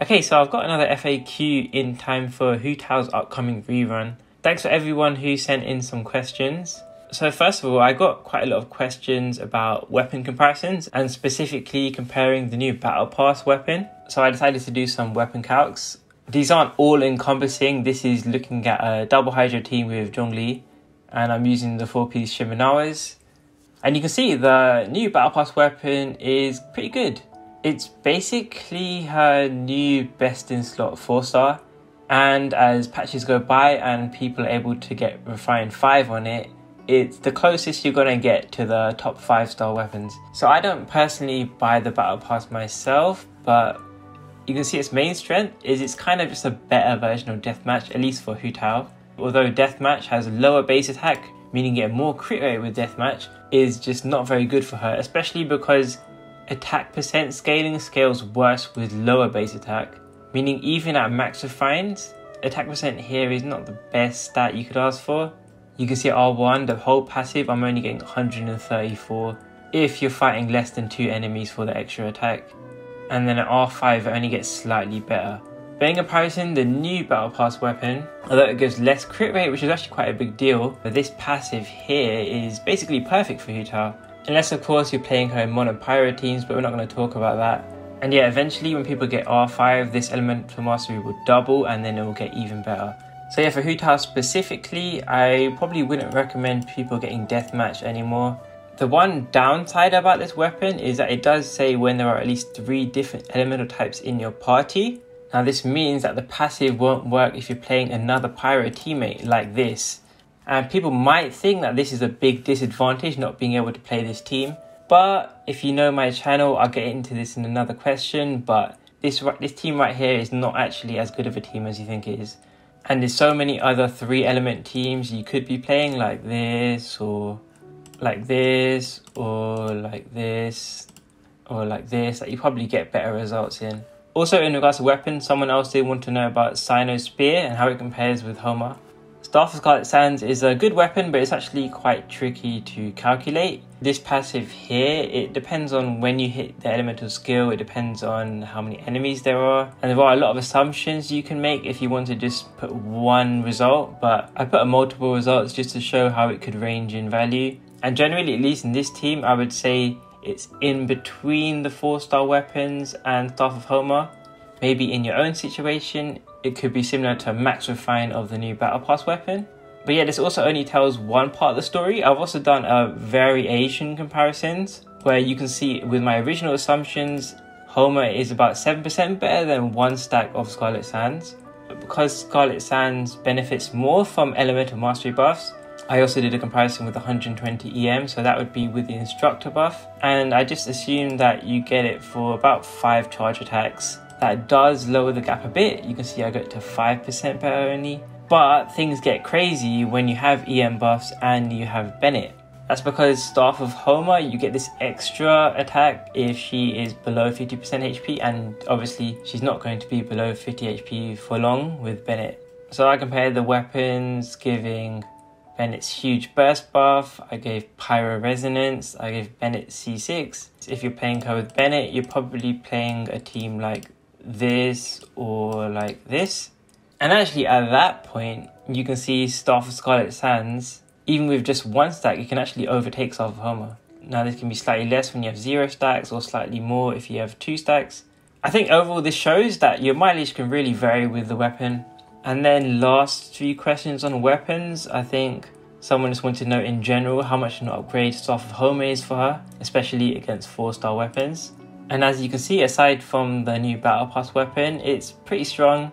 Okay, so I've got another FAQ in time for Hu Tao's upcoming rerun. Thanks for everyone who sent in some questions. So first of all, I got quite a lot of questions about weapon comparisons and specifically comparing the new Battle Pass weapon. So I decided to do some weapon calcs. These aren't all encompassing. This is looking at a double hydro team with zhongli, and I'm using the 4-piece shimenawas. And you can see the new Battle Pass weapon is pretty good. It's basically her new best in slot 4-star. And as patches go by and people are able to get refined 5 on it, it's the closest you're going to get to the top 5-star weapons. So I don't personally buy the Battle Pass myself, but you can see its main strength is it's kind of just a better version of Deathmatch, at least for Hu Tao. Although Deathmatch has lower base attack, meaning getting more crit rate with Deathmatch is just not very good for her, especially because attack percent scaling scales worse with lower base attack, meaning even at max refines, attack percent here is not the best stat you could ask for. You can see at R1, the whole passive, I'm only getting 134 if you're fighting less than 2 enemies for the extra attack. And then at R5, it only gets slightly better. But in comparison, the new Battle Pass weapon, although it gives less crit rate, which is actually quite a big deal, but this passive here is basically perfect for Hu Tao. Unless of course you're playing her in mono pyro teams, but we're not going to talk about that. And yeah, eventually when people get R5, this elemental mastery will double and then it will get even better. So yeah, for Hu Tao specifically, I probably wouldn't recommend people getting Deathmatch anymore. The one downside about this weapon is that it does say when there are at least 3 different elemental types in your party. Now this means that the passive won't work if you're playing another pyro teammate like this. And people might think that this is a big disadvantage not being able to play this team. But if you know my channel, I'll get into this in another question, but this team right here is not actually as good of a team as you think it is. And there's so many other 3 element teams you could be playing, like this, or like this, or like this, or like this, that you probably get better results in. Also, in regards to weapons, someone else did want to know about Sino's Spear and how it compares with Homa. Staff of Scarlet Sands is a good weapon, but it's actually quite tricky to calculate. This passive here, it depends on when you hit the elemental skill, it depends on how many enemies there are. And there are a lot of assumptions you can make if you want to just put one result, but I put multiple results just to show how it could range in value. And generally, at least in this team, I would say it's in between the 4-star weapons and Staff of Homa. Maybe in your own situation, it could be similar to a max refine of the new Battle Pass weapon. But yeah, this also only tells one part of the story. I've also done a variation comparisons where you can see with my original assumptions, Homa is about 7% better than 1 stack of Scarlet Sands. But because Scarlet Sands benefits more from elemental mastery buffs, I also did a comparison with 120 EM, so that would be with the instructor buff. And I just assumed that you get it for about 5 charge attacks. That does lower the gap a bit. You can see I got to 5% better only. But things get crazy when you have EM buffs and you have Bennett. That's because Staff of Homa, you get this extra attack if she is below 50% HP, and obviously she's not going to be below 50 HP for long with Bennett. So I compared the weapons, giving Bennett's huge burst buff, I gave Pyro Resonance, I gave Bennett C6. If you're playing her with Bennett, you're probably playing a team like this or like this. And actually at that point, you can see Staff of Scarlet Sands, even with just 1 stack, you can actually overtake Staff of Homa. Now this can be slightly less when you have 0 stacks or slightly more if you have 2 stacks. I think overall this shows that your mileage can really vary with the weapon. And then last 3 questions on weapons, I think someone just wanted to know in general how much an upgrade Staff of Homa is for her, especially against 4-star weapons. And as you can see, aside from the new Battle Pass weapon, it's pretty strong.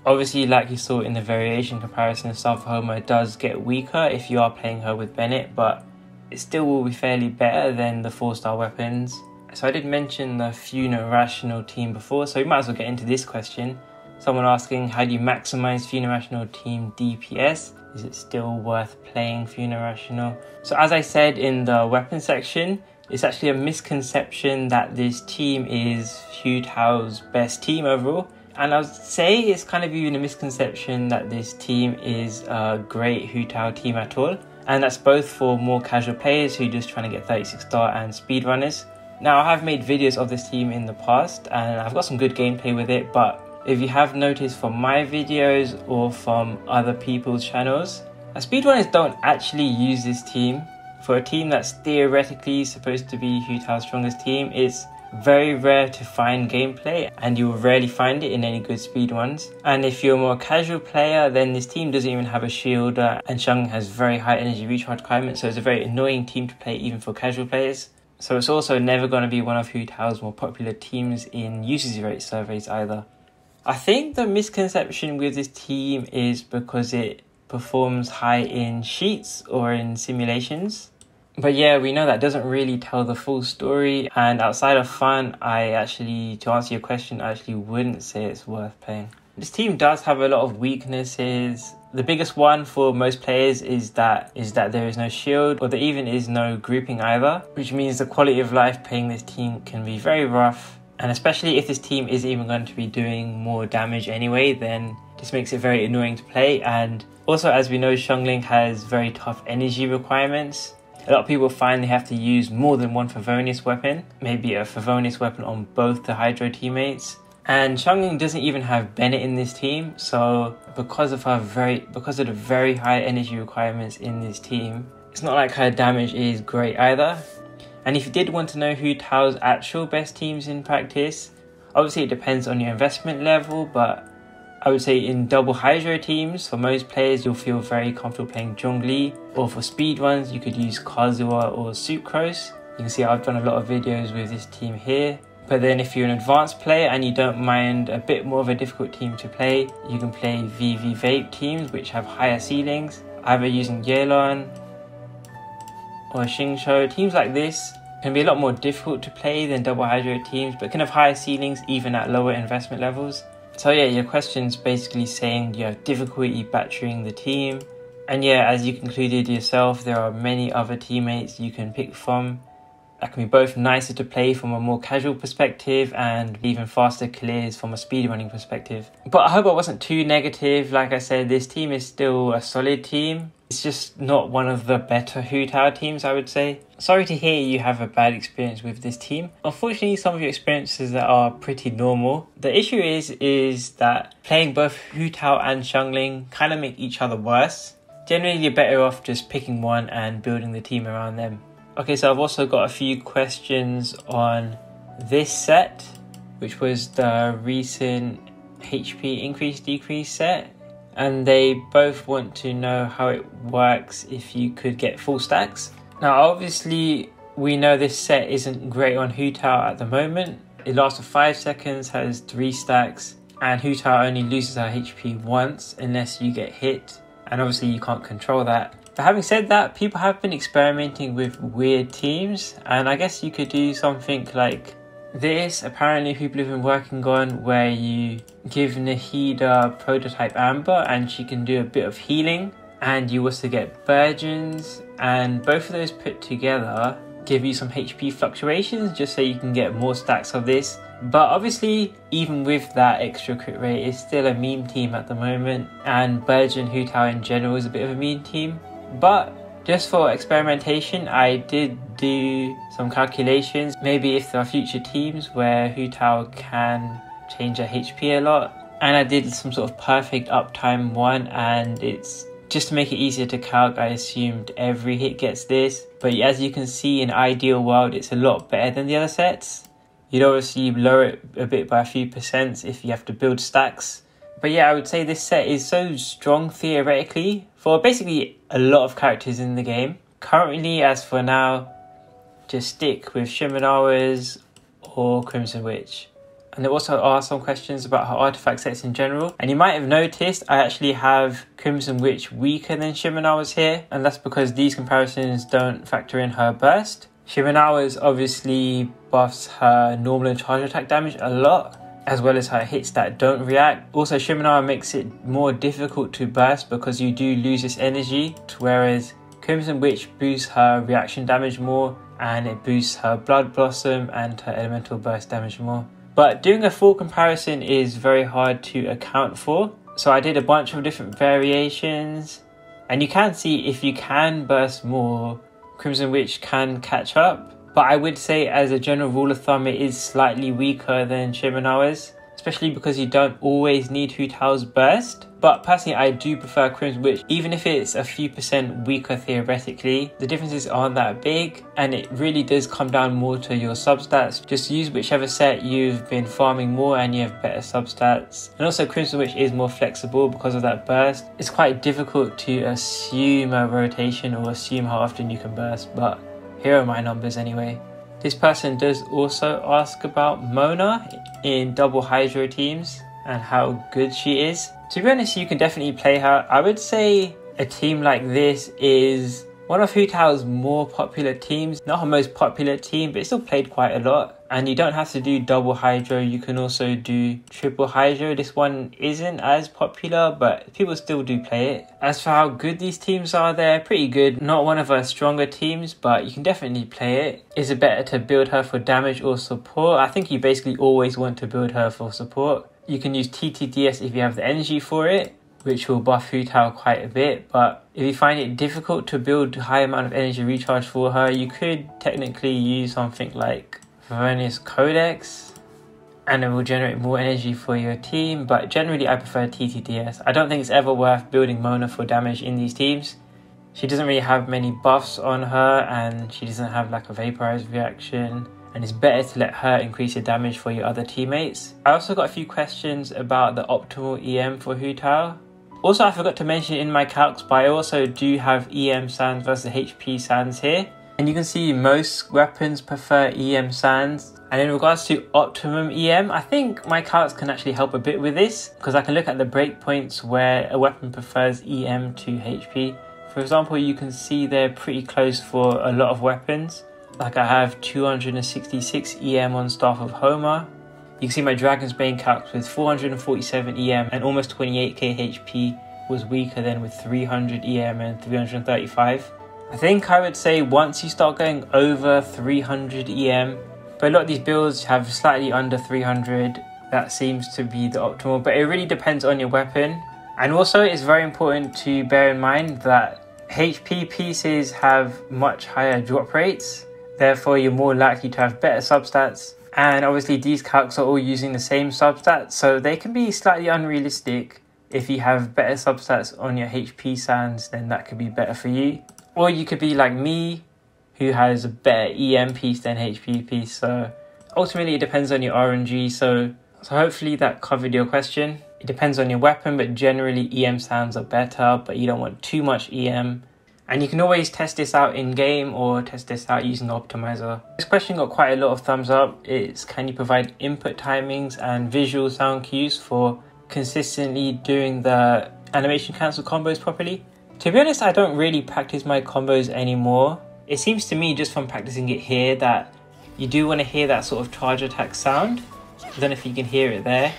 Obviously, like you saw in the variation comparison, Staff of Homa does get weaker if you are playing her with Bennett, but it still will be fairly better than the 4-star weapons. So I did mention the Funerational team before, so we might as well get into this question. Someone asking, how do you maximize Funerational team DPS? Is it still worth playing Funerational? So as I said in the weapon section, it's actually a misconception that this team is Hu Tao's best team overall. And I would say it's kind of even a misconception that this team is a great Hu Tao team at all. And that's both for more casual players who are just trying to get 36 star and speedrunners. Now I have made videos of this team in the past and I've got some good gameplay with it, but if you have noticed from my videos or from other people's channels, speedrunners don't actually use this team. For a team that's theoretically supposed to be Hu Tao's strongest team, it's very rare to find gameplay, and you will rarely find it in any good speedruns. And if you're a more casual player, then this team doesn't even have a shielder, and Zhongli has very high energy recharge requirements, so it's a very annoying team to play even for casual players. So it's also never going to be one of Hu Tao's more popular teams in usage rate surveys either. I think the misconception with this team is because it performs high in sheets or in simulations. But yeah, we know that doesn't really tell the full story, and outside of fun, to answer your question, I actually wouldn't say it's worth playing. This team does have a lot of weaknesses. The biggest one for most players is that there is no shield, or there even is no grouping either, which means the quality of life playing this team can be very rough. And especially if this team is even going to be doing more damage anyway, then this makes it very annoying to play. And also, as we know, Zhongli has very tough energy requirements. A lot of people find they have to use more than one favonius weapon, maybe a favonius weapon on both the Hydro teammates. And Zhongli doesn't even have Bennett in this team, so because of the very high energy requirements in this team, it's not like her damage is great either. And if you did want to know Hu Tao's actual best teams in practice, obviously it depends on your investment level, but I would say in double Hydro teams, for most players, you'll feel very comfortable playing Zhongli, or for speedruns, you could use Kazuha or Sucrose. You can see I've done a lot of videos with this team here. But then if you're an advanced player and you don't mind a bit more of a difficult team to play, you can play VV Vape teams, which have higher ceilings, either using Yelan or xingqiu. Teams like this can be a lot more difficult to play than double Hydro teams, but can have higher ceilings even at lower investment levels. So yeah, your question's basically saying you have difficulty battering the team. And yeah, as you concluded yourself, there are many other teammates you can pick from that can be both nicer to play from a more casual perspective and even faster clears from a speedrunning perspective. But I hope I wasn't too negative. Like I said, this team is still a solid team. It's just not one of the better Hu Tao teams, I would say. Sorry to hear you have a bad experience with this team. Unfortunately, some of your experiences are pretty normal. The issue is that playing both Hu Tao and Zhongli kind of make each other worse. Generally, you're better off just picking one and building the team around them. Okay, so I've also got a few questions on this set, which was the recent HP increase-decrease set. And they both want to know how it works if you could get full stacks. Now, obviously, we know this set isn't great on Hu Tao at the moment. It lasts for 5 seconds, has 3 stacks, and Hu Tao only loses her HP once unless you get hit. And obviously, you can't control that. But having said that, people have been experimenting with weird teams, and I guess you could do something like this. Apparently people have been working on where you give Nahida prototype Amber and she can do a bit of healing, and you also get Burgeons, and both of those put together give you some HP fluctuations just so you can get more stacks of this. But obviously, even with that extra crit rate, it's still a meme team at the moment, and Burgeon Hu Tao in general is a bit of a meme team. But just for experimentation, I did do some calculations. Maybe if there are future teams where Hu Tao can change her HP a lot. And I did some sort of perfect uptime one, and it's just to make it easier to calc, I assumed every hit gets this. But as you can see, in ideal world, it's a lot better than the other sets. You'd obviously lower it a bit by a few percent if you have to build stacks. But yeah, I would say this set is so strong theoretically for basically a lot of characters in the game. Currently, as for now, just stick with shimenawas or Crimson Witch. And there also are some questions about her artifact sets in general. And you might have noticed I actually have Crimson Witch weaker than shimenawas here. And that's because these comparisons don't factor in her burst. Shimenawas obviously buffs her normal and charge attack damage a lot, as well as her hits that don't react. Also, Shimenawa makes it more difficult to burst because you do lose this energy, whereas Crimson Witch boosts her reaction damage more, and it boosts her Blood Blossom and her elemental burst damage more. But doing a full comparison is very hard to account for, so I did a bunch of different variations, and you can see if you can burst more, Crimson Witch can catch up. But I would say, as a general rule of thumb, it is slightly weaker than shimenawas. especially because you don't always need Hu Tao's burst. But personally, I do prefer Crimson Witch, even if it's a few percent weaker theoretically. The differences aren't that big, and it really does come down more to your substats. Just use whichever set you've been farming more and you have better substats. And also Crimson Witch is more flexible because of that burst. It's quite difficult to assume a rotation or assume how often you can burst, but here are my numbers anyway. This person does also ask about Mona in double hydro teams and how good she is. To be honest, you can definitely play her. I would say a team like this is one of Hu Tao's more popular teams. Not her most popular team, but it's still played quite a lot. And you don't have to do double hydro, you can also do triple hydro. This one isn't as popular, but people still do play it. As for how good these teams are, they're pretty good. Not one of our stronger teams, but you can definitely play it. Is it better to build her for damage or support? I think you basically always want to build her for support. You can use TTDS if you have the energy for it, which will buff Hu Tao quite a bit. But if you find it difficult to build a high amount of energy recharge for her, you could technically use something like Veronius Codex, and it will generate more energy for your team. But generally I prefer TTDS. I don't think it's ever worth building Mona for damage in these teams. She doesn't really have many buffs on her, and she doesn't have like a vaporized reaction, and it's better to let her increase your damage for your other teammates. I also got a few questions about the optimal EM for Hu Tao. Also, I forgot to mention in my calcs, but I also do have EM sands versus HP sands here. And you can see most weapons prefer EM sands. And in regards to optimum EM, I think my calcs can actually help a bit with this, because I can look at the breakpoints where a weapon prefers EM to HP. For example, you can see they're pretty close for a lot of weapons. Like I have 266 EM on Staff of Homa. You can see my Dragon's Bane calcs with 447 EM and almost 28k HP was weaker than with 300 EM and 335. I think I would say once you start going over 300 EM, but a lot of these builds have slightly under 300, that seems to be the optimal, but it really depends on your weapon. And also it's very important to bear in mind that HP pieces have much higher drop rates. Therefore, you're more likely to have better substats. And obviously these calcs are all using the same substats, so they can be slightly unrealistic. If you have better substats on your HP sands, then that could be better for you. Or you could be like me, who has a better EM piece than HP piece. So ultimately it depends on your RNG. So hopefully that covered your question. It depends on your weapon, but generally EM sands are better, but you don't want too much EM. And you can always test this out in game or test this out using the optimizer. This question got quite a lot of thumbs up. It's can you provide input timings and visual sound cues for consistently doing the animation cancel combos properly? To be honest, I don't really practice my combos anymore. It seems to me just from practicing it here that you do want to hear that sort of charge attack sound. I don't know if you can hear it there.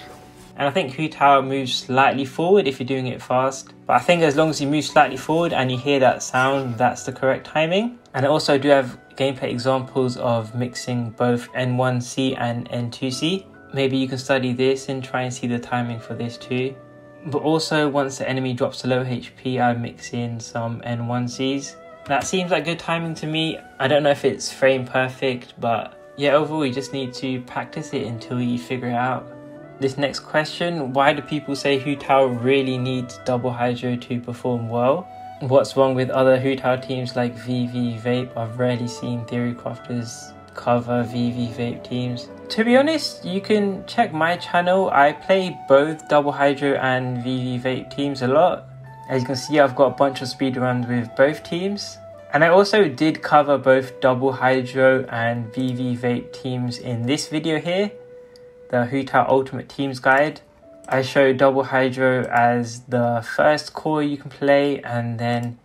And I think Hu Tao moves slightly forward if you're doing it fast. But I think as long as you move slightly forward and you hear that sound, that's the correct timing. And I also do have gameplay examples of mixing both N1C and N2C. Maybe you can study this and try and see the timing for this too. But also once the enemy drops to low HP, I mix in some N1Cs. That seems like good timing to me. I don't know if it's frame perfect, but yeah, overall you just need to practice it until you figure it out. This next question, why do people say Hu Tao really needs double hydro to perform well? What's wrong with other Hu Tao teams like VV Vape? I've rarely seen theory crafters cover VV Vape teams. To be honest, you can check my channel. I play both double hydro and VV Vape teams a lot. As you can see, I've got a bunch of speedruns with both teams. And I also did cover both double hydro and VV Vape teams in this video here, the Hu Tao Ultimate Teams Guide. I show double hydro as the first core you can play, and then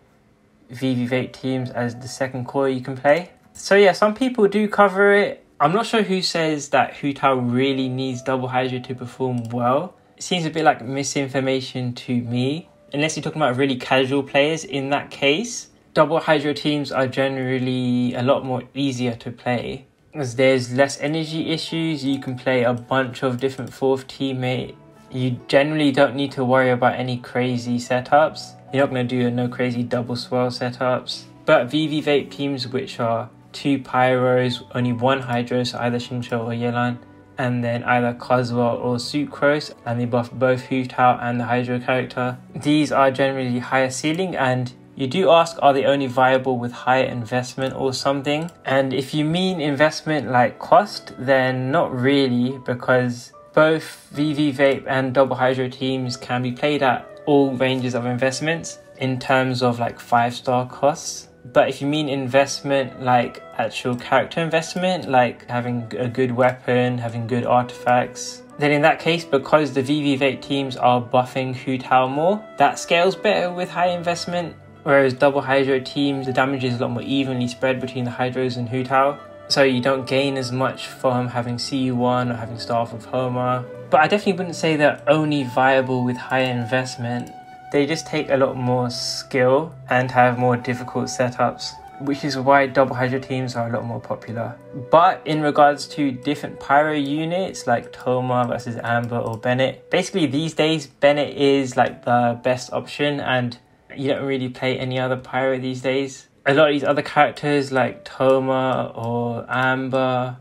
VV Vape teams as the second core you can play. So yeah, some people do cover it. I'm not sure who says that Hu Tao really needs double hydro to perform well. It seems a bit like misinformation to me. Unless you're talking about really casual players, in that case, double hydro teams are generally a lot more easier to play. As there's less energy issues, you can play a bunch of different fourth teammate. You generally don't need to worry about any crazy setups. You're not going to do no crazy double swirl setups. But VV Vape teams, which are 2 pyros, only 1 hydro, so either xingqiu or yelan, and then either Kazuha or Sucrose, and they buff both Hu Tao and the Hydro character. These are generally higher ceiling, and you do ask, are they only viable with higher investment or something? And if you mean investment like cost, then not really, because both VV Vape and Double Hydro teams can be played at all ranges of investments in terms of like 5-star costs. But if you mean investment like actual character investment, like having a good weapon, having good artifacts, then in that case, because the VV Vape teams are buffing Hu Tao more, that scales better with high investment. Whereas Double Hydro teams, the damage is a lot more evenly spread between the Hydros and Hu Tao. So you don't gain as much from having CU1 or having Staff of Homa. But I definitely wouldn't say they're only viable with higher investment. They just take a lot more skill and have more difficult setups, which is why Double Hydro teams are a lot more popular. But in regards to different pyro units like Toma versus Amber or Bennett, basically these days Bennett is like the best option, and you don't really play any other pyro these days. A lot of these other characters like Toma or Amber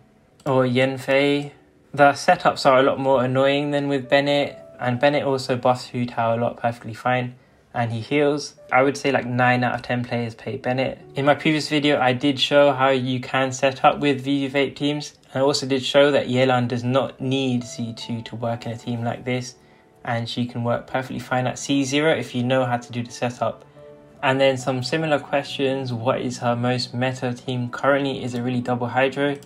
or Yenfei, the setups are a lot more annoying than with Bennett, and Bennett also buffs Hu Tao a lot perfectly fine, and he heals. I would say like 9 out of 10 players play Bennett. In my previous video, I did show how you can set up with VV Vape teams. I also did show that Yelan does not need C2 to work in a team like this, and she can work perfectly fine at C0 if you know how to do the setup. And then some similar questions: what is her most meta team currently? Is it really Double Hydro?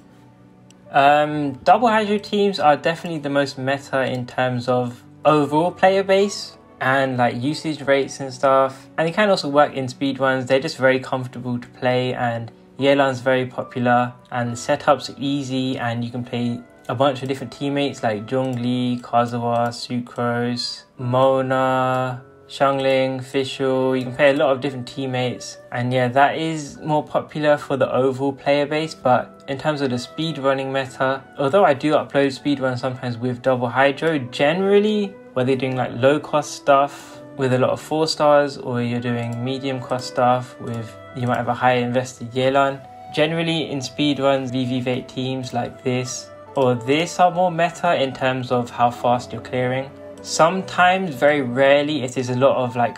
Double Hydro teams are definitely the most meta in terms of overall player base and like usage rates and stuff, and they can also work in speedruns. They're just very comfortable to play, and Yelan's very popular, and the setup's easy, and you can play a bunch of different teammates like Zhongli, Kazuha, Sucrose, Mona, Xiangling, Fischl. You can play a lot of different teammates, and yeah, that is more popular for the overall player base. But in terms of the speedrunning meta, although I do upload speedruns sometimes with Double Hydro, generally whether you're doing like low cost stuff with a lot of 4 stars, or you're doing medium cost stuff with, you might have a higher invested Yelan, generally in speedruns VV Vape teams like this or this are more meta in terms of how fast you're clearing. Sometimes, very rarely, it is a lot of like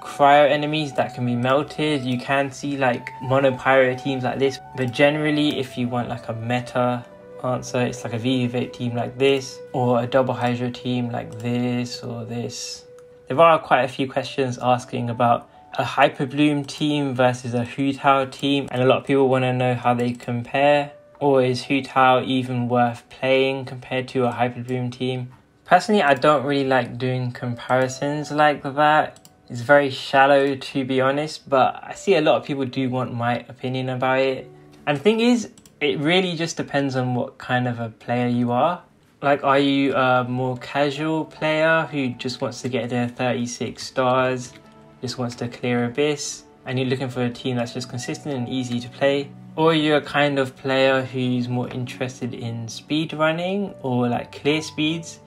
cryo enemies that can be melted. You can see like mono pyro teams like this, but generally if you want like a meta answer, it's like a VV Vape team like this, or a Double Hydro team like this or this. There are quite a few questions asking about a hyperbloom team versus a Hu Tao team, and a lot of people want to know how they compare, or is Hu Tao even worth playing compared to a hyperbloom team. Personally, I don't really like doing comparisons like that. It's very shallow, to be honest, but I see a lot of people do want my opinion about it. And the thing is, it really just depends on what kind of a player you are. Like, are you a more casual player who just wants to get their 36 stars, just wants to clear Abyss, and you're looking for a team that's just consistent and easy to play? Or you're a kind of player who's more interested in speed running or like clear speeds,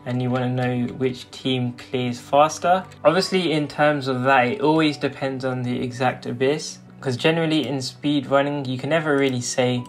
and you want to know which team clears faster? Obviously, in terms of that, it always depends on the exact Abyss, because generally in speed running you can never really say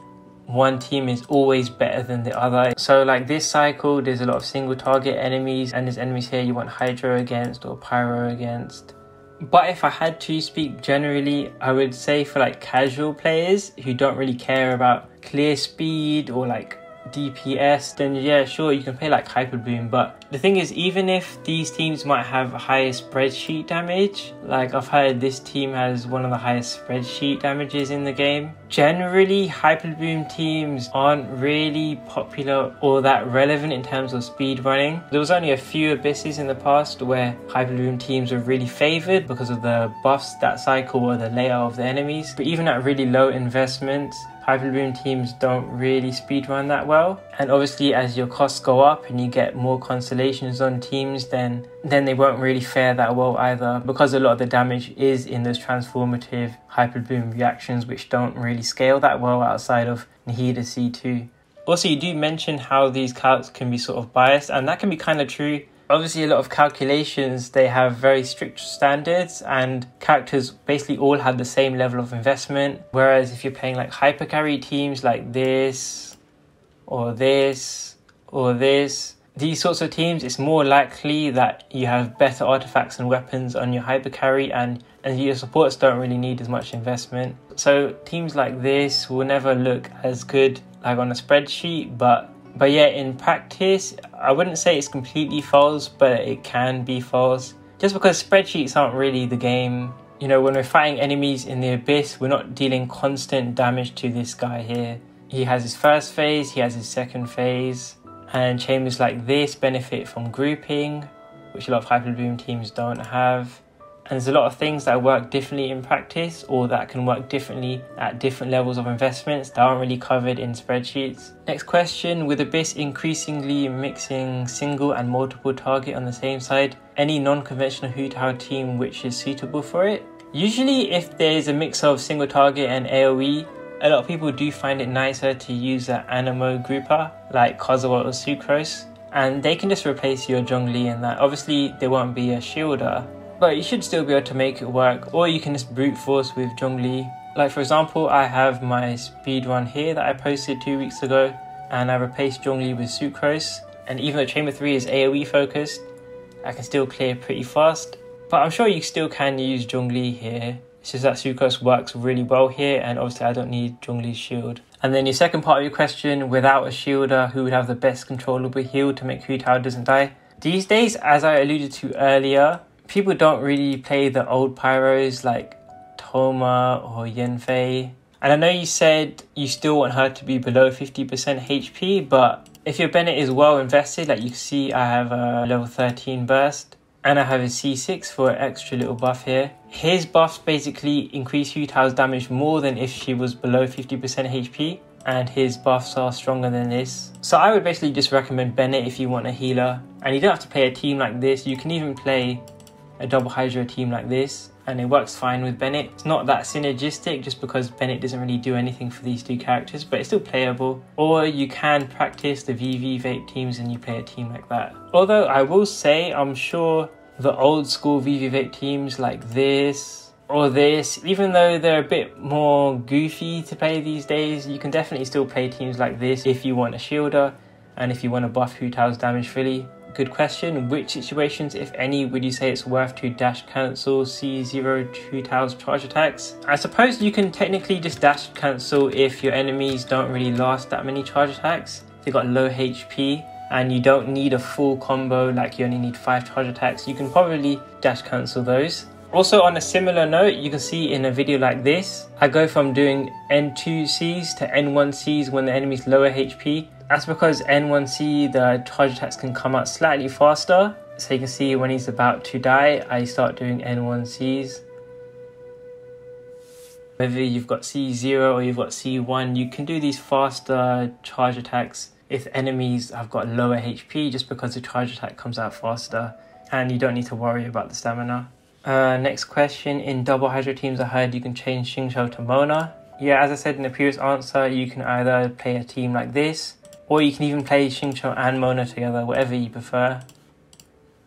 one team is always better than the other. So like this cycle, there's a lot of single target enemies, and there's enemies here you want Hydro against or Pyro against. But if I had to speak generally, I would say for like casual players who don't really care about clear speed or like DPS, then yeah, sure, you can play like Hyperbloom. But the thing is, even if these teams might have higher spreadsheet damage, like I've heard this team has one of the highest spreadsheet damages in the game, generally Hyperbloom teams aren't really popular or that relevant in terms of speed running. There was only a few Abysses in the past where Hyperbloom teams were really favoured because of the buffs that cycle or the layout of the enemies, but even at really low investments, Hyperbloom teams don't really speedrun that well. And obviously as your costs go up and you get more constellations on teams, then they won't really fare that well either, because a lot of the damage is in those transformative Hyperbloom reactions, which don't really scale that well outside of Nahida C2. Also, you do mention how these calcs can be sort of biased, and that can be kind of true. Obviously, a lot of calculations, they have very strict standards, and characters basically all have the same level of investment. Whereas if you're playing like hypercarry teams like this, or this, or this. These sorts of teams, it's more likely that you have better artifacts and weapons on your hyper carry, and your supports don't really need as much investment. So teams like this will never look as good like on a spreadsheet, but yeah, in practice, I wouldn't say it's completely false, but it can be false. Just because spreadsheets aren't really the game. You know, when we're fighting enemies in the Abyss, we're not dealing constant damage to this guy here. He has his first phase, he has his second phase, and chambers like this benefit from grouping, which a lot of hyperbloom teams don't have. And there's a lot of things that work differently in practice, or that can work differently at different levels of investments that aren't really covered in spreadsheets. Next question, with Abyss increasingly mixing single and multiple target on the same side, any non-conventional Hu Tao team which is suitable for it? Usually if there's a mix of single target and AoE, a lot of people do find it nicer to use an animo grouper like Kazuha or Sucrose, and they can just replace your zhongli in that. Obviously they won't be a shielder, but you should still be able to make it work, or you can just brute force with zhongli. Like for example, I have my speedrun here that I posted 2 weeks ago, and I replaced zhongli with Sucrose, and even though chamber 3 is AoE focused, I can still clear pretty fast. But I'm sure you still can use zhongli here. It's just that Sucrose works really well here, and obviously I don't need zhongli's shield. And then your second part of your question, without a shielder, who would have the best controllable heal to make Hu Tao doesn't die? These days, as I alluded to earlier, people don't really play the old pyros like Homa or Yenfei. And I know you said you still want her to be below 50% HP, but if your Bennett is well invested, like you can see I have a level 13 burst, and I have a C6 for an extra little buff here. His buffs basically increase Hu Tao's damage more than if she was below 50% HP, and his buffs are stronger than this. So I would basically just recommend Bennett if you want a healer. And you don't have to play a team like this, you can even play a double Hydra team like this, and it works fine with Bennett. It's not that synergistic just because Bennett doesn't really do anything for these two characters, but it's still playable. Or you can practice the VV vape teams and you play a team like that. Although I will say, I'm sure the old school VV vape teams like this or this, even though they're a bit more goofy to play these days, you can definitely still play teams like this if you want a shielder and if you want to buff Hu Tao's damage fully. Good question. Which situations, if any, would you say it's worth to dash cancel C0 Hu Tao's charge attacks? I suppose you can technically just dash cancel if your enemies don't really last that many charge attacks. If they've got low HP and you don't need a full combo, like you only need 5 charge attacks, you can probably dash cancel those. Also, on a similar note, you can see in a video like this, I go from doing N2Cs to N1Cs when the enemy's lower HP. That's because N1C, the charge attacks can come out slightly faster. So you can see when he's about to die, I start doing N1Cs. Whether you've got C0 or you've got C1, you can do these faster charge attacks if enemies have got lower HP, just because the charge attack comes out faster and you don't need to worry about the stamina. Next question, in double Hydra teams I heard you can change xingqiu to Mona. Yeah, as I said in the previous answer, you can either play a team like this, or you can even play xingqiu and Mona together, whatever you prefer.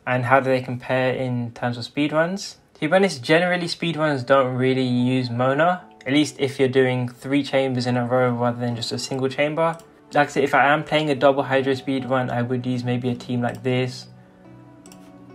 And how do they compare in terms of speedruns? To be honest, generally speedruns don't really use Mona, at least if you're doing 3 chambers in a row rather than just a single chamber. Like I said, if I am playing a double Hydra speedrun, I would use maybe a team like this,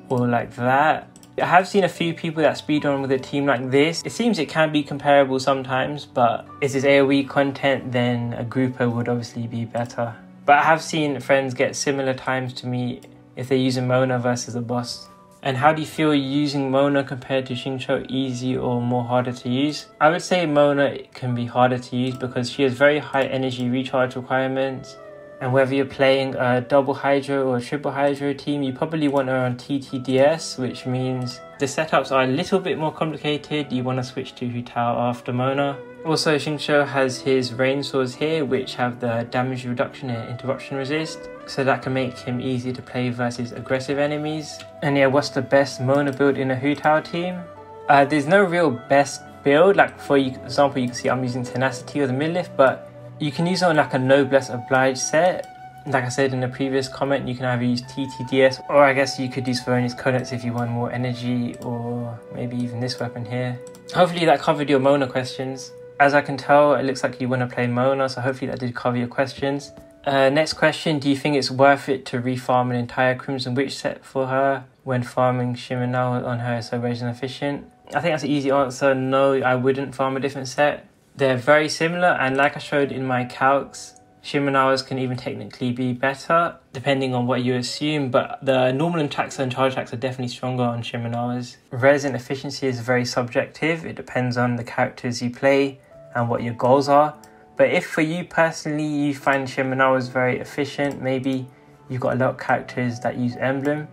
or like that. I have seen a few people that speedrun with a team like this. It seems it can be comparable sometimes, but if it's AoE content, then a grouper would obviously be better. But I have seen friends get similar times to me if they're using Mona versus a boss. And how do you feel using Mona compared to xingqiu, easy or more harder to use? I would say Mona can be harder to use because she has very high energy recharge requirements. And whether you're playing a double Hydra or a triple Hydra team, you probably want her on TTDS, which means the setups are a little bit more complicated. You want to switch to Hu Tao after Mona. Also, xingqiu has his rain swords here, which have the damage reduction and interruption resist, so that can make him easy to play versus aggressive enemies. And yeah, what's the best Mona build in a Hu Tao team? There's no real best build. Like for example, you can see I'm using tenacity or the mid-lift, but you can use it on like a noblesse obliged set. Like I said in the previous comment, you can either use TTDS, or I guess you could use Funerational codex if you want more energy, or maybe even this weapon here. Hopefully that covered your Mona questions. As I can tell, it looks like you want to play Mona, so hopefully that did cover your questions. Next question, do you think it's worth it to refarm an entire Crimson Witch set for her when farming shimenawa on her is so resin efficient? I think that's an easy answer. No, I wouldn't farm a different set. They're very similar, and like I showed in my calcs, shimenawas can even technically be better depending on what you assume, but the normal attacks and charge attacks are definitely stronger on shimenawas. Resin efficiency is very subjective. It depends on the characters you play and what your goals are. But if for you personally you find shimenawas very efficient, maybe you've got a lot of characters that use emblem,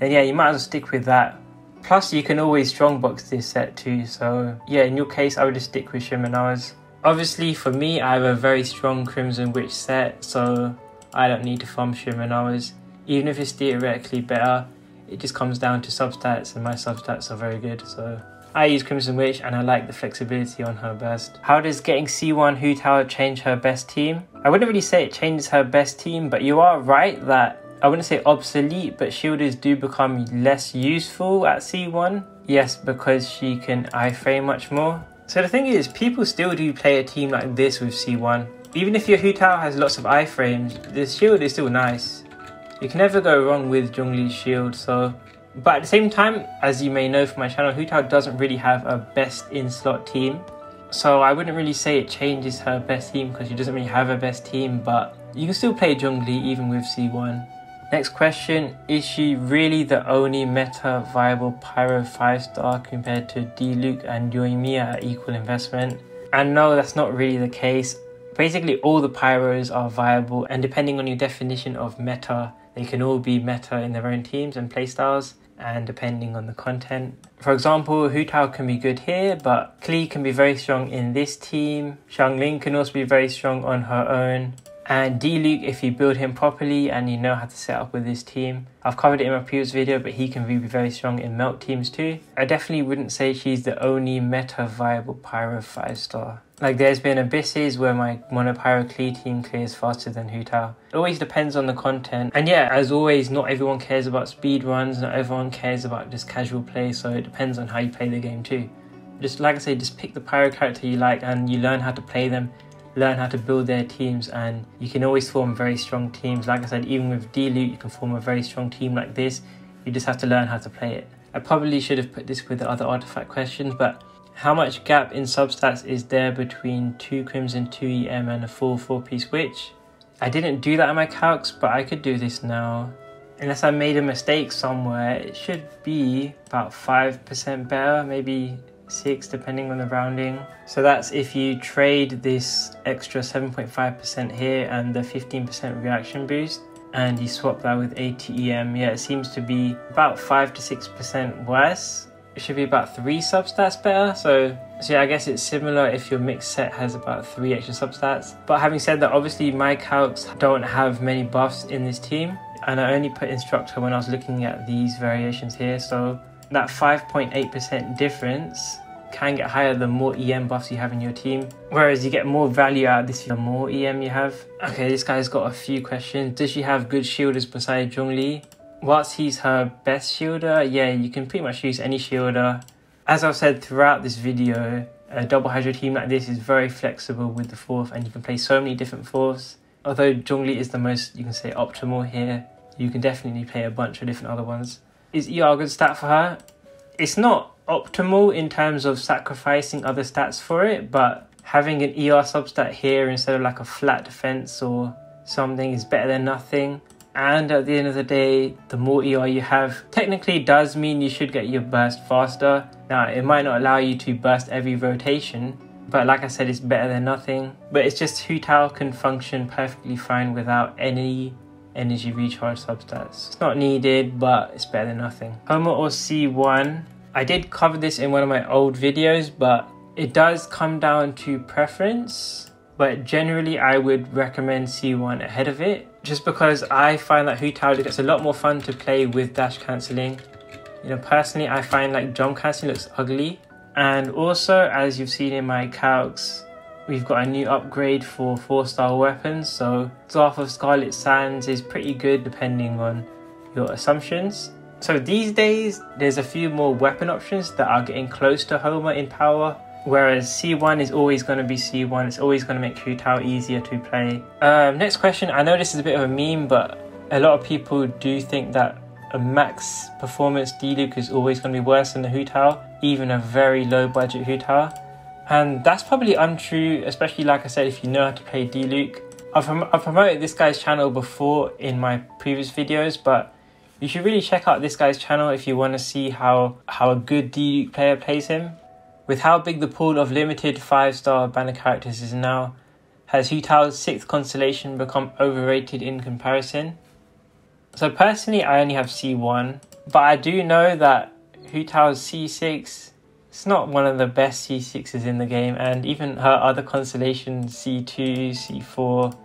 then yeah, you might as well stick with that. Plus you can always strongbox this set too, so yeah, in your case I would just stick with shimenawas. Obviously for me, I have a very strong Crimson Witch set, so I don't need to farm shimenawas. Even if it's theoretically better, it just comes down to substats, and my substats are very good, so I use Crimson Witch and I like the flexibility on her best. How does getting C1 Hu Tao change her best team? I wouldn't really say it changes her best team, but you are right that I wouldn't say obsolete, but shielders do become less useful at C1. Yes, because she can iframe much more. So the thing is, people still do play a team like this with C1. Even if your Hu Tao has lots of iframes, the shield is still nice. You can never go wrong with Zhongli's shield, so... But at the same time, as you may know from my channel, Hu Tao doesn't really have a best in-slot team. So I wouldn't really say it changes her best team because she doesn't really have a best team, but you can still play Zhongli even with C1. Next question, is she really the only meta viable pyro 5-star compared to diluc and Yoimiya at equal investment? And no, that's not really the case. Basically all the pyros are viable, and depending on your definition of meta, they can all be meta in their own teams and playstyles, and depending on the content. For example, Hu Tao can be good here, but Klee can be very strong in this team. Xiangling can also be very strong on her own. And diluc, if you build him properly and you know how to set up with this team. I've covered it in my previous video, but he can be very strong in melt teams too. I definitely wouldn't say she's the only meta viable pyro 5-star. Like there's been abysses where my monopyro Klee team clears faster than Hu Tao. It always depends on the content. And yeah, as always, not everyone cares about speed runs, not everyone cares about just casual play, so it depends on how you play the game too. Just like I say, just pick the pyro character you like and you learn how to play them, learn how to build their teams, and you can always form very strong teams. Like I said, even with diluc, you can form a very strong team like this. You just have to learn how to play it. I probably should have put this with the other artifact questions, but how much gap in substats is there between 2 Crimson, 2 EM and a full 4-piece Witch? I didn't do that in my calcs, but I could do this now. Unless I made a mistake somewhere, it should be about 5% better, maybe 6 depending on the rounding. So that's if you trade this extra 7.5% here and the 15% reaction boost, and you swap that with 80 EM. Yeah, it seems to be about 5 to 6% worse. It should be about 3 substats better. So yeah, I guess it's similar if your mixed set has about 3 extra substats. But having said that, obviously my calcs don't have many buffs in this team, and I only put instructor when I was looking at these variations here. So that 5.8% difference can get higher the more EM buffs you have in your team, whereas you get more value out of this the more EM you have. Okay, this guy's got a few questions. Does she have good shielders besides Zhongli? Whilst he's her best shielder, yeah, you can pretty much use any shielder. As I've said throughout this video, a double hydro team like this is very flexible with the 4th, and you can play so many different 4ths. Although Zhongli is the most, you can say, optimal here, you can definitely play a bunch of different other ones. Is ER a good stat for her? It's not optimal in terms of sacrificing other stats for it, but having an ER substat here instead of like a flat defense or something is better than nothing. And at the end of the day, the more ER you have technically does mean you should get your burst faster. Now, it might not allow you to burst every rotation, but like I said, it's better than nothing. But it's just Hu Tao can function perfectly fine without any energy recharge substats. It's not needed, but it's better than nothing. Homa or C1? I did cover this in one of my old videos, but it does come down to preference. But generally, I would recommend C1 ahead of it, just because I find that Hu Tao gets a lot more fun to play with dash cancelling. You know, personally, I find like jump cancelling looks ugly. And also, as you've seen in my calcs, we've got a new upgrade for 4-star weapons. So Dwarf of Scarlet Sands is pretty good depending on your assumptions. So these days, there's a few more weapon options that are getting close to Homa in power. whereas C1 is always going to be C1. It's always going to make Hu Tao easier to play. Next question. I know this is a bit of a meme, but a lot of people do think that a max performance diluc is always going to be worse than the Hu Tao, even a very low budget Hu Tao. And that's probably untrue, especially like I said, if you know how to play diluc. I've promoted this guy's channel before in my previous videos, but you should really check out this guy's channel if you want to see how a good diluc player plays him. With how big the pool of limited 5-star banner characters is now, has Hu Tao's 6th constellation become overrated in comparison? So personally, I only have C1, but I do know that Hu Tao's C6, it's not one of the best C6s in the game, and even her other constellations, C2, C4,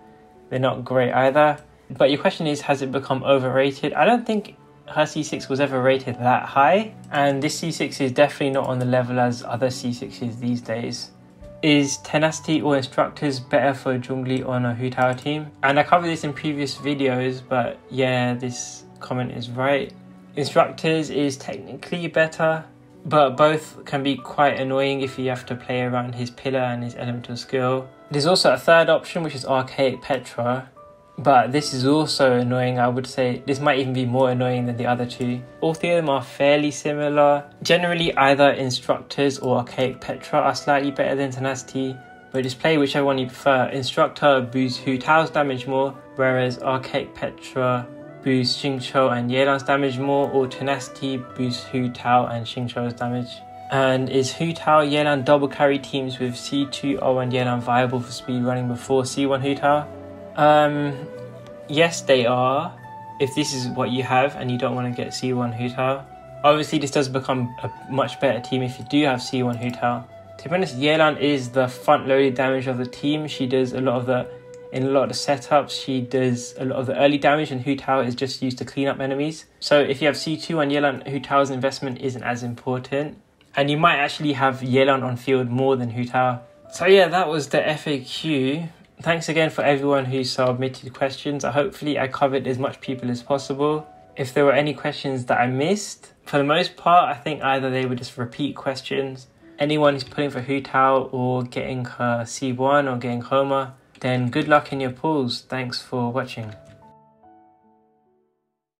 they're not great either. But your question is, has it become overrated? I don't think her C6 was ever rated that high, and this C6 is definitely not on the level as other C6s these days. Is tenacity or instructors better for zhongli on a Hu Tao team? And I covered this in previous videos, but yeah, this comment is right. Instructors is technically better, but both can be quite annoying if you have to play around his pillar and his elemental skill. There's also a third option, which is archaic petra, but this is also annoying. I would say this might even be more annoying than the other two. All three of them are fairly similar. Generally, either instructors or archaic petra are slightly better than tenacity, but just play whichever one you prefer. Instructor boosts Hu Tao's damage more, whereas archaic petra boosts xingqiu and yelan's damage more, or tenacity boosts Hu Tao and xingqiu's damage. And is Hu Tao yelan double carry teams with C2 O1 yelan viable for speedrunning before C1 Hu Tao? Yes, they are, if this is what you have and you don't want to get C1 Hu Tao. Obviously, this does become a much better team if you do have C1 Hu Tao. To be honest, Yelan is the front-loaded damage of the team. She does in a lot of the setups, she does a lot of the early damage, and Hu Tao is just used to clean up enemies. So if you have C2 on Yelan, Hu Tao's investment isn't as important. And you might actually have Yelan on field more than Hu Tao. So yeah, that was the FAQ. Thanks again for everyone who submitted questions. Hopefully I covered as much people as possible. If there were any questions that I missed, for the most part, I think either they were just repeat questions. Anyone who's pulling for Hu Tao or getting her C1 or getting homa, then good luck in your pulls. Thanks for watching.